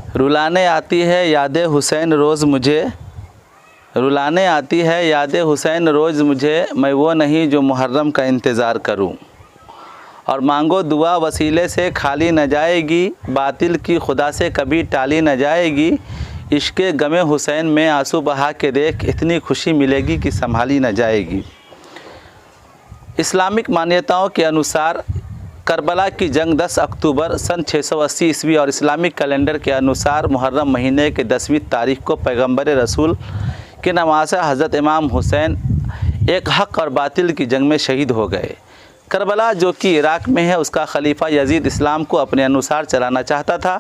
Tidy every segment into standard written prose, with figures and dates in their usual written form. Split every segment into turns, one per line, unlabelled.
रुलाने आती है याद हुसैन रोज़ मुझे, रुलाने आती है याद हुसैन रोज़ मुझे, मैं वो नहीं जो मुहर्रम का इंतज़ार करूं। और मांगो दुआ वसीले से खाली न जाएगी, बातिल की खुदा से कभी टाली न जाएगी। इश्क़े गमे हुसैन में आंसू बहा के देख, इतनी खुशी मिलेगी कि संभाली न जाएगी। इस्लामिक मान्यताओं के अनुसार करबला की जंग 10 अक्टूबर सन 680 ईस्वी और इस्लामिक कैलेंडर के अनुसार मुहर्रम महीने के 10वीं तारीख को पैगंबर रसूल के नवासा हज़रत इमाम हुसैन एक हक़ और बातिल की जंग में शहीद हो गए। करबला जो कि इराक़ में है, उसका खलीफा यजीद इस्लाम को अपने अनुसार चलाना चाहता था,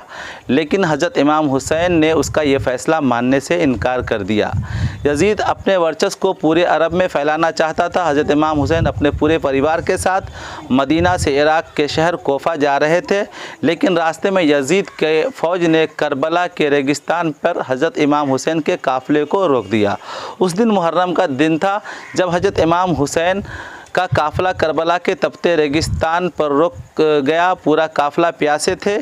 लेकिन हज़रत इमाम हुसैन ने उसका ये फ़ैसला मानने से इनकार कर दिया। यजीद अपने वर्चस्व को पूरे अरब में फैलाना चाहता था। हज़रत इमाम हुसैन अपने पूरे परिवार के साथ मदीना से इराक़ के शहर कोफा जा रहे थे, लेकिन रास्ते में यजीद के फ़ौज ने करबला के रेगिस्तान पर हज़रत इमाम हुसैन के काफ़िले को रोक दिया। उस दिन मुहर्रम का दिन था जब हज़रत इमाम हुसैन का काफ़िला करबला के तपते रेगिस्तान पर रुक गया। पूरा काफ़िला प्यासे थे।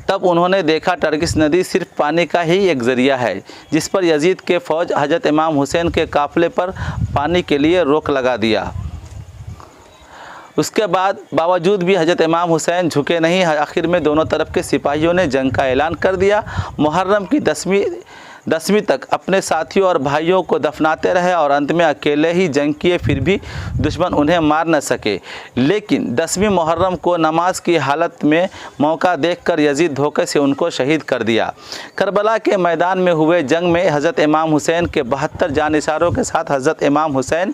तब उन्होंने देखा टर्किश नदी सिर्फ पानी का ही एक ज़रिया है, जिस पर यजीद के फ़ौज हज़रत इमाम हुसैन के काफ़िले पर पानी के लिए रोक लगा दिया। उसके बाद बावजूद भी हज़रत इमाम हुसैन झुके नहीं। आखिर में दोनों तरफ के सिपाहियों ने जंग का ऐलान कर दिया। मुहर्रम की 10वीं तक अपने साथियों और भाइयों को दफनाते रहे और अंत में अकेले ही जंग किए, फिर भी दुश्मन उन्हें मार न सके। लेकिन 10वीं मुहर्रम को नमाज की हालत में मौका देखकर यजीद धोखे से उनको शहीद कर दिया। करबला के मैदान में हुए जंग में हज़रत इमाम हुसैन के 72 जानिसारों के साथ हज़रत इमाम हुसैन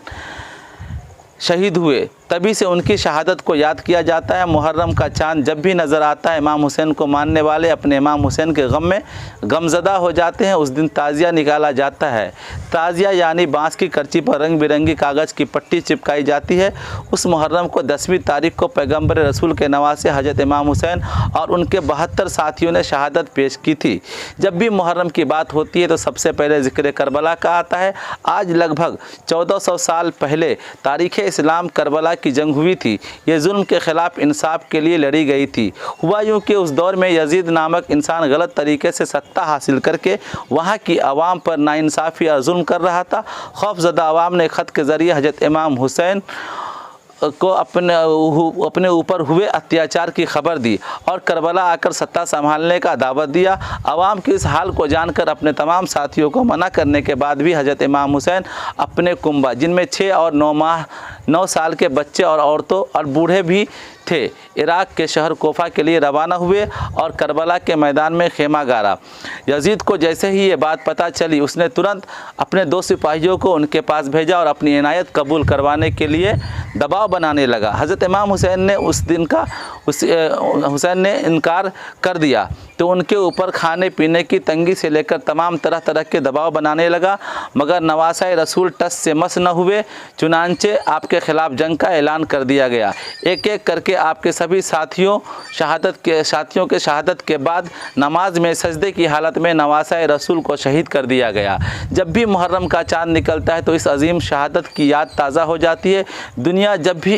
शहीद हुए। तभी से उनकी शहादत को याद किया जाता है। मुहर्रम का चाँद जब भी नज़र आता है, इमाम हुसैन को मानने वाले अपने इमाम हुसैन के गम में गमज़दा हो जाते हैं। उस दिन ताज़िया निकाला जाता है। ताज़िया यानी बाँस की करची पर रंग बिरंगी कागज़ की पट्टी चिपकाई जाती है। उस मुहर्रम को 10वीं तारीख को पैगंबर रसूल के नवासे हज़रत इमाम हुसैन और उनके 72 साथियों ने शहादत पेश की थी। जब भी मुहर्रम की बात होती है तो सबसे पहले ज़िक्र करबला का आता है। आज लगभग 1400 साल पहले तारीख़ इस्लाम करबला की जंग हुई थी। ये जुल्म के ख़िलाफ़ इंसाफ के लिए लड़ी गई थी। हुआ यूँ कि उस दौर में यजीद नामक इंसान गलत तरीके से सत्ता हासिल करके वहाँ की आवाम पर नाइंसाफ़ी और जुल्म कर रहा था। खौफज़दा आवाम ने ख़त के ज़रिए हज़रत इमाम हुसैन को अपने ऊपर हुए अत्याचार की खबर दी और करबला आकर सत्ता संभालने का दावत दिया। आवाम की इस हाल को जानकर अपने तमाम साथियों को मना करने के बाद भी हज़रत इमाम हुसैन अपने कुंबा, जिनमें 6 और 9 साल के बच्चे और औरतों और बूढ़े भी थे, इराक़ के शहर कोफा के लिए रवाना हुए और करबला के मैदान में खेमा गाड़ा। यजीद को जैसे ही ये बात पता चली, उसने तुरंत अपने 2 सिपाहियों को उनके पास भेजा और अपनी इनायत कबूल करवाने के लिए दबाव बनाने लगा। हज़रत इमाम हुसैन ने हुसैन ने इनकार कर दिया तो उनके ऊपर खाने पीने की तंगी से लेकर तमाम तरह के दबाव बनाने लगा, मगर नवासा रसूल टस से मस न हुए। चुनांचे आपके ख़िलाफ़ जंग का ऐलान कर दिया गया। एक एक करके आपके सभी साथियों के शहादत के बाद नमाज में सजदे की हालत में नवासा रसूल को शहीद कर दिया गया। जब भी मुहर्रम का चाँद निकलता है तो इस अजीम शहादत की याद ताज़ा हो जाती है। दुनिया जब भी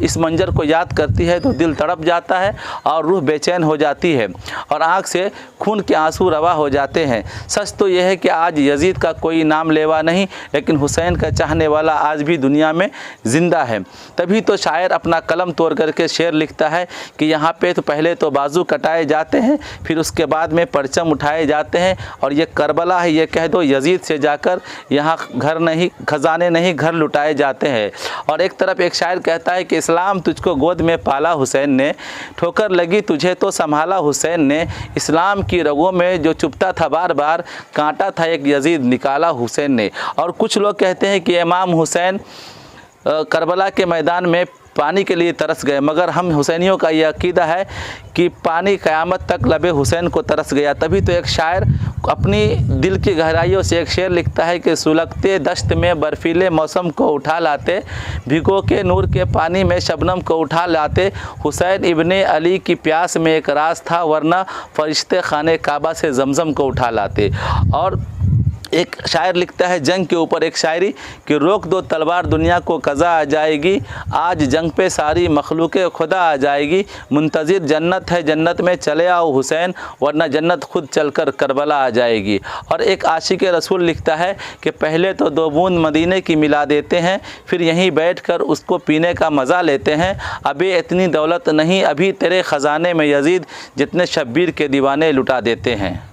इस मंजर को याद करती है तो दिल तड़प जाता है और रूह बेचैन हो जाती है और आँख से खून के आंसू रवा हो जाते हैं। सच तो यह है कि आज यजीद का कोई नाम लेवा नहीं, लेकिन हुसैन का चाहने वाला आज भी दुनिया में ज़िंदा है। तभी तो शायर अपना कलम तोड़ करके शेर लिखता है कि यहाँ पे तो पहले तो बाजू कटाए जाते हैं, फिर उसके बाद में परचम उठाए जाते हैं, और ये करबला है, ये कह दो यजीद से जाकर यहाँ घर नहीं, खजाने नहीं, घर लुटाए जाते हैं। और एक तरफ एक शायर कहता है कि इस्लाम तुझको गोद में पाला हुसैन ने, ठोकर लगी तुझे तो संभाला हुसैन ने, इस्लाम की रगों में जो चुभता था बार बार, कांटा था एक यजीद निकाला हुसैन ने। और कुछ लोग कहते हैं कि इमाम हुसैन करबला के मैदान में पानी के लिए तरस गए, मगर हम हुसैनियों का यह अकीदा है कि पानी क़यामत तक लबे हुसैन को तरस गया। तभी तो एक शायर अपनी दिल की गहराइयों से एक शेर लिखता है कि सुलगते दश्त में बर्फीले मौसम को उठा लाते, भिगो के नूर के पानी में शबनम को उठा लाते, हुसैन इब्ने अली की प्यास में एक राज था, वरना फरिश्ते खाने काबा से जमजम को उठा लाते। और एक शायर लिखता है जंग के ऊपर एक शायरी कि रोक दो तलवार दुनिया को कज़ा आ जाएगी, आज जंग पे सारी मखलूक़ खुदा आ जाएगी, मुंतज़िर जन्नत है जन्नत में चले आओ हुसैन, वरना जन्नत खुद चलकर करबला आ जाएगी। और एक आशिक़ रसूल लिखता है कि पहले तो 2 बूंद मदीने की मिला देते हैं, फिर यहीं बैठकर उसको पीने का मज़ा लेते हैं, अभी इतनी दौलत नहीं अभी तेरे ख़ज़ाने में यज़ीद, जितने शब्बीर के दीवाने लुटा देते हैं।